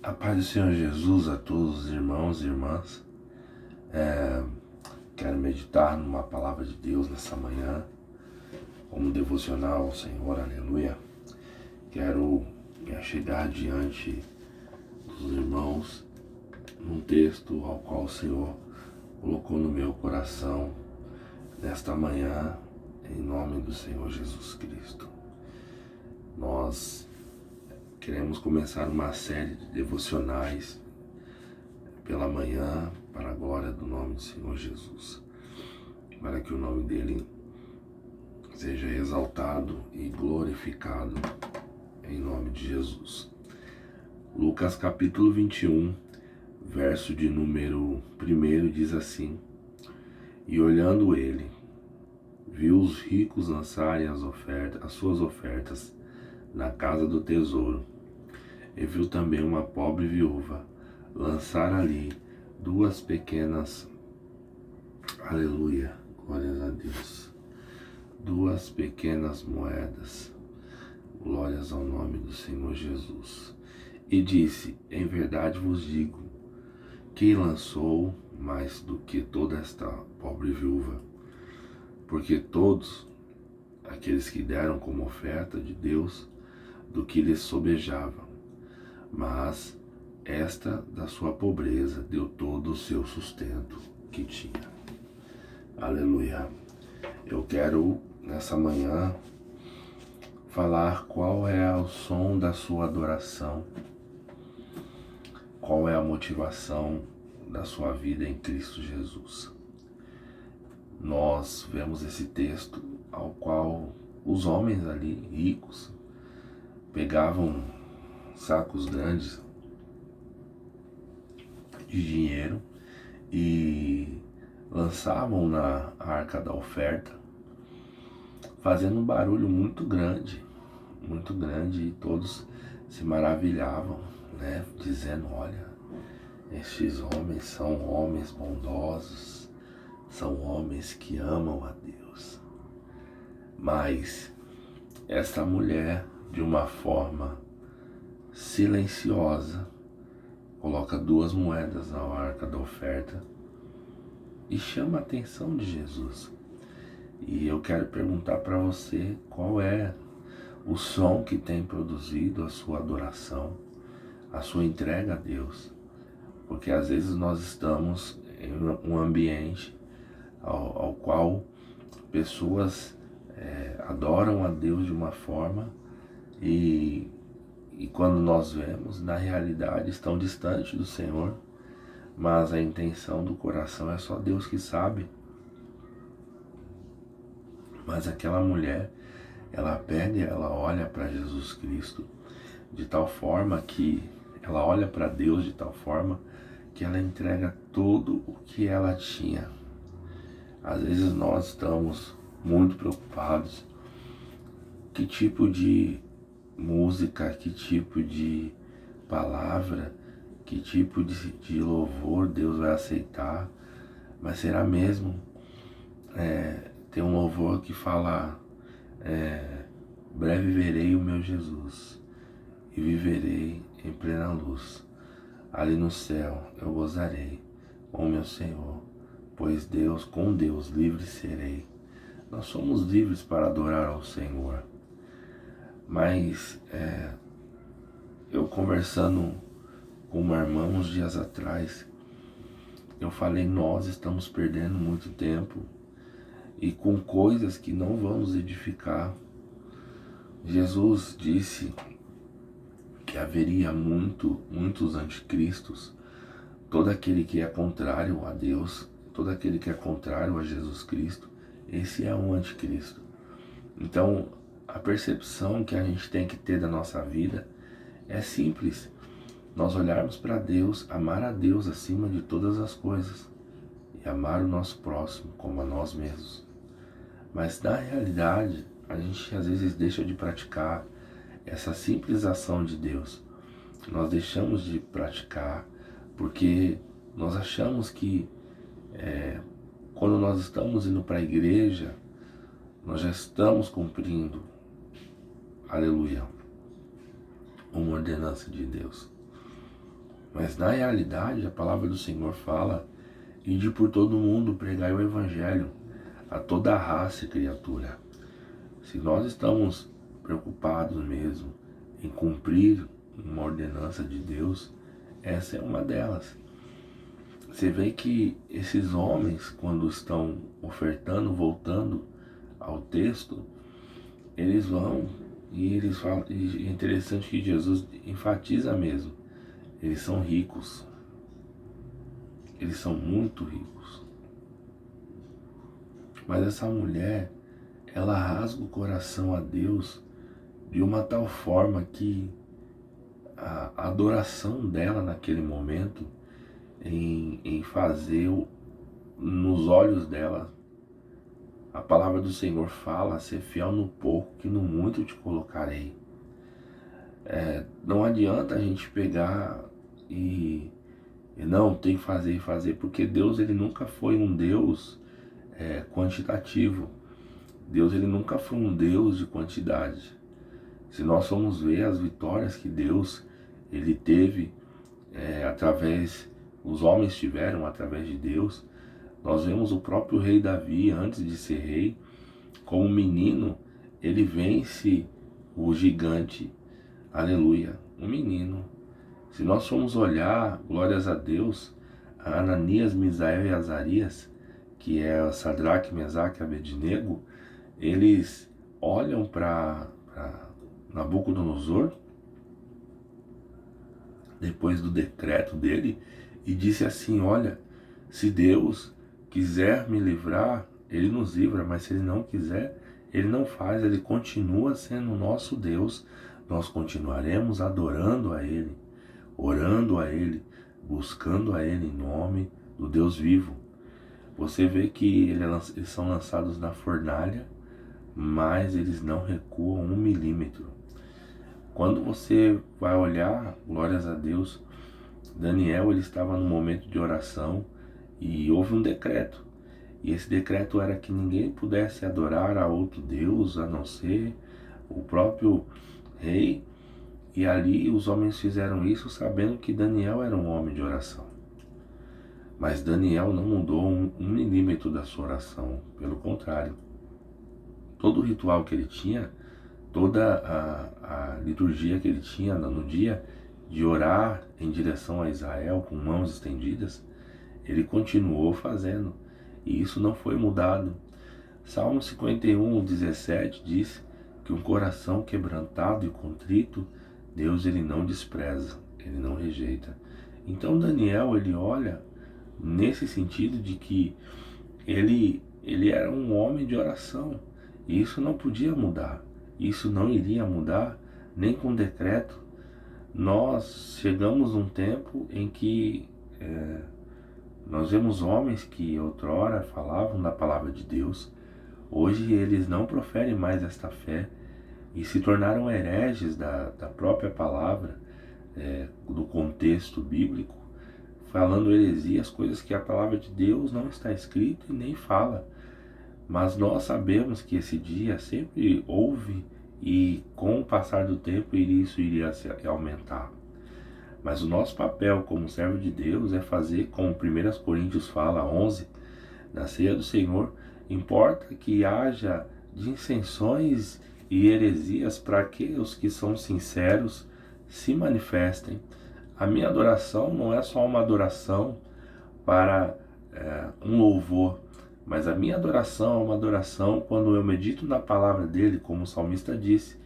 A paz do Senhor Jesus a todos os irmãos e irmãs. Quero meditar numa palavra de Deus nessa manhã, como devocional ao Senhor, aleluia. Quero me achegar diante dos irmãos num texto ao qual o Senhor colocou no meu coração nesta manhã, em nome do Senhor Jesus Cristo. Nós queremos começar uma série de devocionais pela manhã, para a glória do nome do Senhor Jesus, para que o nome dele seja exaltado e glorificado em nome de Jesus. Lucas capítulo 21, verso de número 1 diz assim: E olhando ele, viu os ricos lançarem as suas ofertas na casa do tesouro, e viu também uma pobre viúva lançar ali duas pequenas, aleluia, glórias a Deus, duas pequenas moedas, glórias ao nome do Senhor Jesus. E disse: Em verdade vos digo, quem lançou mais do que toda esta pobre viúva? Porque todos aqueles que deram como oferta de Deus do que lhes sobejava, mas esta da sua pobreza deu todo o seu sustento que tinha. Aleluia. Eu quero nessa manhã falar qual é o som da sua adoração, qual é a motivação da sua vida em Cristo Jesus. Nós vemos esse texto ao qual os homens ali ricos pegavam sacos grandes de dinheiro e lançavam na arca da oferta, fazendo um barulho muito grande, e todos se maravilhavam, né? Dizendo: olha, estes homens são homens bondosos, são homens que amam a Deus. Mas esta mulher, de uma forma silenciosa, coloca duas moedas na arca da oferta e chama a atenção de Jesus. E eu quero perguntar para você qual é o som que tem produzido a sua adoração, a sua entrega a Deus. Porque às vezes nós estamos em um ambiente ao qual pessoas adoram a Deus de uma forma e quando nós vemos, na realidade estão distantes do Senhor, mas a intenção do coração é só Deus que sabe. Mas aquela mulher, ela pega e ela olha para Jesus Cristo de tal forma que ela olha para Deus de tal forma que ela entrega tudo o que ela tinha. Às vezes nós estamos muito preocupados que tipo de música, que tipo de palavra, que tipo de louvor Deus vai aceitar. Mas será mesmo tem um louvor que fala: breve verei o meu Jesus e viverei em plena luz. Ali no céu eu gozarei com o meu Senhor, pois com Deus livre serei. Nós somos livres para adorar ao Senhor. Mas eu conversando com uma irmã uns dias atrás, eu falei: nós estamos perdendo muito tempo e com coisas que não vão nos edificar. Jesus disse que haveria muitos anticristos. Todo aquele que é contrário a Deus, todo aquele que é contrário a Jesus Cristo, esse é um anticristo. Então, a percepção que a gente tem que ter da nossa vida é simples. Nós olharmos para Deus, amar a Deus acima de todas as coisas e amar o nosso próximo como a nós mesmos. Mas na realidade, a gente às vezes deixa de praticar essa simples ação de Deus. Nós deixamos de praticar porque nós achamos que quando nós estamos indo para a igreja, nós já estamos cumprindo, aleluia, uma ordenança de Deus. Mas na realidade a palavra do Senhor fala: ide por todo mundo, pregai o evangelho a toda a raça e criatura. Se nós estamos preocupados mesmo em cumprir uma ordenança de Deus, essa é uma delas. Você vê que esses homens, quando estão ofertando, voltando ao texto, eles vão e eles falam, e é interessante que Jesus enfatiza mesmo, eles são ricos, eles são muito ricos. Mas essa mulher, ela rasga o coração a Deus de uma tal forma que a adoração dela naquele momento, em fazer nos olhos dela, a palavra do Senhor fala: ser fiel no pouco, que no muito te colocarei. Não adianta a gente pegar e não, tem que fazer e fazer, porque Deus, ele nunca foi um Deus quantitativo. Deus, ele nunca foi um Deus de quantidade. Se nós formos ver as vitórias que Deus, ele teve os homens tiveram através de Deus, nós vemos o próprio rei Davi, antes de ser rei, como menino, ele vence o gigante, aleluia, um menino. Se nós formos olhar, glórias a Deus, a Ananias, Misael e Azarias, que é Sadraque, Mesaque e Abednego, eles olham para Nabucodonosor, depois do decreto dele, e disse assim: olha, se Deus quiser me livrar, ele nos livra, mas se ele não quiser, ele não faz, ele continua sendo o nosso Deus, nós continuaremos adorando a ele, orando a ele, buscando a ele em nome do Deus vivo. Você vê que eles são lançados na fornalha, mas eles não recuam 1 milímetro. Quando você vai olhar, glórias a Deus, Daniel, ele estava num momento de oração e houve um decreto. E esse decreto era que ninguém pudesse adorar a outro Deus a não ser o próprio rei. E ali os homens fizeram isso sabendo que Daniel era um homem de oração. Mas Daniel não mudou 1 milímetro da sua oração, pelo contrário. Todo o ritual que ele tinha, toda a liturgia que ele tinha no dia de orar em direção a Israel com mãos estendidas, ele continuou fazendo, e isso não foi mudado. Salmo 51, 17 diz que um coração quebrantado e contrito, Deus, ele não despreza, ele não rejeita. Então Daniel, ele olha nesse sentido de que ele era um homem de oração, e isso não podia mudar, isso não iria mudar nem com decreto. Nós chegamos num tempo em que nós vemos homens que outrora falavam da palavra de Deus, hoje eles não proferem mais esta fé e se tornaram hereges da própria palavra, do contexto bíblico, falando heresias, coisas que a palavra de Deus não está escrito e nem fala. Mas nós sabemos que esse dia sempre houve e com o passar do tempo isso iria se aumentar. Mas o nosso papel como servo de Deus é fazer como 1 Coríntios fala, 11, na ceia do Senhor, importa que haja dissensões e heresias para que os que são sinceros se manifestem. A minha adoração não é só uma adoração para um louvor, mas a minha adoração é uma adoração quando eu medito na palavra dele, como o salmista disse,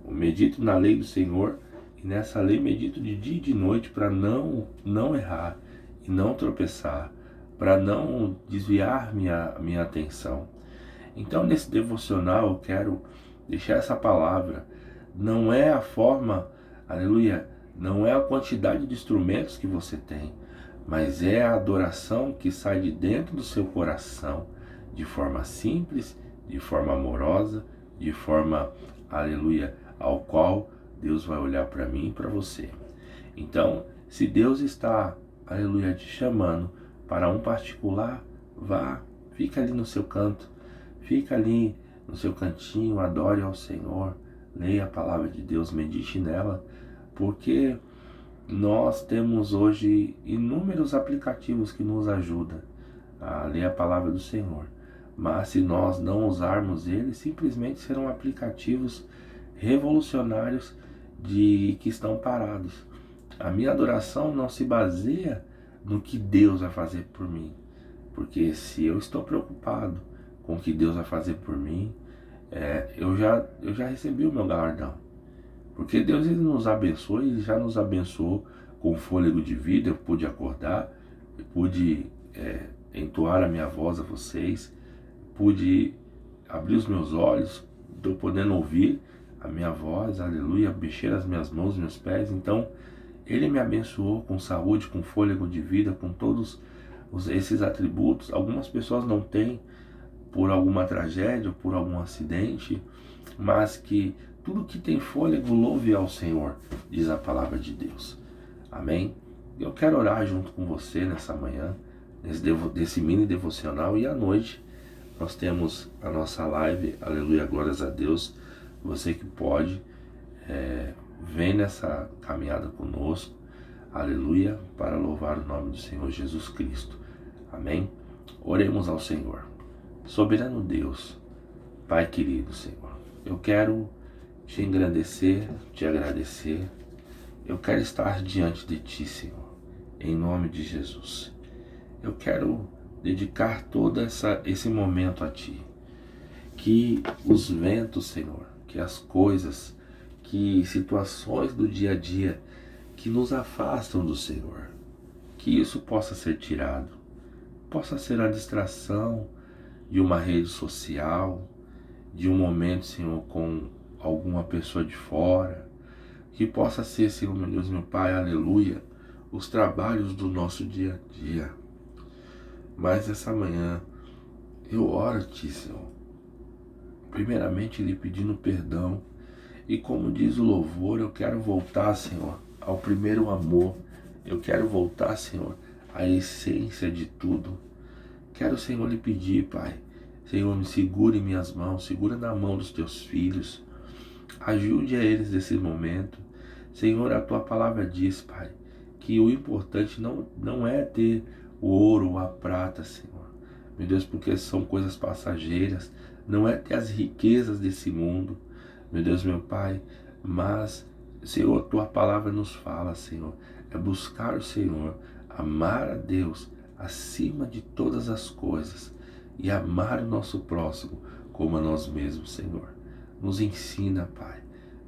medito na lei do Senhor, e nessa lei medito de dia e de noite para não errar e não tropeçar, para não desviar minha atenção. Então nesse devocional eu quero deixar essa palavra. Não é a forma, aleluia, não é a quantidade de instrumentos que você tem, mas é a adoração que sai de dentro do seu coração, de forma simples, de forma amorosa, de forma, aleluia, ao qual Deus vai olhar para mim e para você. Então, se Deus está, aleluia, te chamando para um particular, vá, fica ali no seu canto, fica ali no seu cantinho, adore ao Senhor, leia a palavra de Deus, medite nela, porque Nós temos hoje inúmeros aplicativos que nos ajudam a ler a palavra do Senhor, mas se nós não usarmos eles, simplesmente serão aplicativos revolucionários que estão parados. A minha adoração não se baseia no que Deus vai fazer por mim, porque se eu estou preocupado com o que Deus vai fazer por mim, eu já recebi o meu galardão. Porque Deus, ele nos abençoa, ele já nos abençoou com fôlego de vida. Eu pude acordar, eu pude entoar a minha voz a vocês, pude abrir os meus olhos, estou podendo ouvir a minha voz, aleluia, mexer as minhas mãos, meus pés. Então, ele me abençoou com saúde, com fôlego de vida, com todos esses atributos. Algumas pessoas não têm por alguma tragédia, por algum acidente, mas que tudo que tem fôlego louve ao Senhor, diz a palavra de Deus. Amém? Eu quero orar junto com você nessa manhã, desse mini devocional, e à noite nós temos a nossa live, aleluia, glórias a Deus. Você que pode, vem nessa caminhada conosco, aleluia, para louvar o nome do Senhor Jesus Cristo. Amém? Oremos ao Senhor. Soberano Deus, Pai querido, Senhor, eu quero te engrandecer, te agradecer. Eu quero estar diante de Ti, Senhor, em nome de Jesus. Eu quero dedicar todo esse momento a Ti. Que os ventos, Senhor, que as coisas, que situações do dia a dia que nos afastam do Senhor, que isso possa ser tirado, possa ser a distração de uma rede social, de um momento, Senhor, com alguma pessoa de fora, que possa ser, Senhor, meu Deus, meu Pai, aleluia, os trabalhos do nosso dia a dia. Mas essa manhã, eu oro a Ti, Senhor, primeiramente lhe pedindo perdão, e como diz o louvor, eu quero voltar, Senhor, ao primeiro amor. Eu quero voltar, Senhor, à essência de tudo. Quero, Senhor, lhe pedir, Pai, Senhor, me segure em minhas mãos, segura na mão dos Teus filhos, ajude a eles nesse momento. Senhor, a Tua palavra diz, Pai, que o importante não é ter o ouro ou a prata, Senhor, meu Deus, porque são coisas passageiras, não é ter as riquezas desse mundo, meu Deus, meu Pai, mas, Senhor, Tua palavra nos fala, Senhor, é buscar o Senhor, amar a Deus acima de todas as coisas e amar o nosso próximo como a nós mesmos, Senhor. Nos ensina, Pai,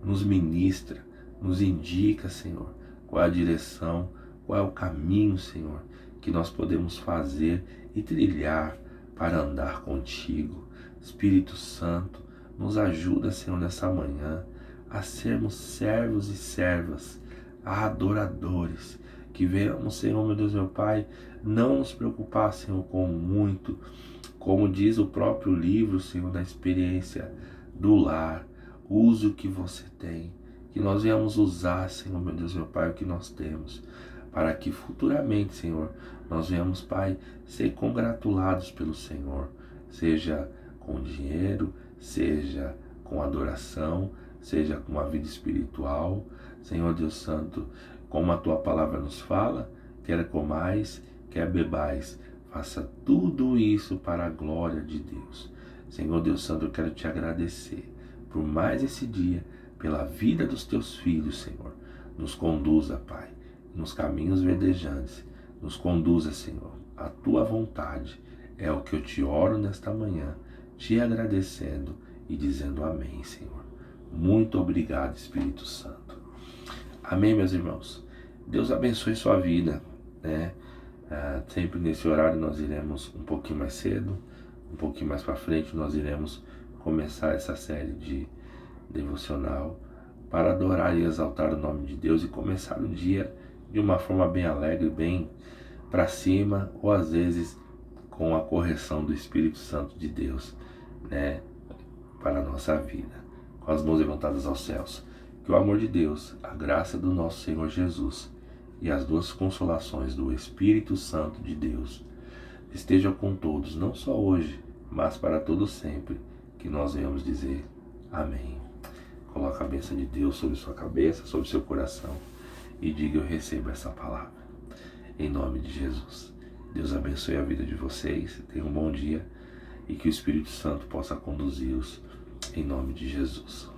nos ministra, nos indica, Senhor, qual é a direção, qual é o caminho, Senhor, que nós podemos fazer e trilhar para andar contigo. Espírito Santo, nos ajuda, Senhor, nessa manhã a sermos servos e servas, adoradores, que venhamos, Senhor, meu Deus, meu Pai, não nos preocupar, Senhor, com muito, como diz o próprio livro, Senhor, da experiência do lar. Use o que você tem, que nós venhamos usar, Senhor, meu Deus, meu Pai, o que nós temos, para que futuramente, Senhor, nós venhamos, Pai, ser congratulados pelo Senhor, seja com dinheiro, seja com adoração, seja com a vida espiritual. Senhor Deus Santo, como a Tua palavra nos fala, quer comais, quer bebais, faça tudo isso para a glória de Deus. Senhor Deus Santo, eu quero Te agradecer por mais esse dia, pela vida dos Teus filhos, Senhor. Nos conduza, Pai, nos caminhos verdejantes. Nos conduza, Senhor, a Tua vontade. É o que eu Te oro nesta manhã, Te agradecendo e dizendo amém, Senhor. Muito obrigado, Espírito Santo. Amém, meus irmãos. Deus abençoe sua vida, né? Sempre nesse horário nós iremos um pouquinho mais cedo, um pouquinho mais para frente nós iremos começar essa série de devocional para adorar e exaltar o nome de Deus e começar o dia de uma forma bem alegre, bem para cima, ou às vezes com a correção do Espírito Santo de Deus, né, para a nossa vida, com as mãos levantadas aos céus. Que o amor de Deus, a graça do nosso Senhor Jesus e as duas consolações do Espírito Santo de Deus estejam com todos, não só hoje, mas para todo sempre, que nós venhamos dizer amém. Coloca a bênção de Deus sobre sua cabeça, sobre seu coração, e diga: eu recebo essa palavra. Em nome de Jesus. Deus abençoe a vida de vocês. Tenham um bom dia e que o Espírito Santo possa conduzi-los em nome de Jesus.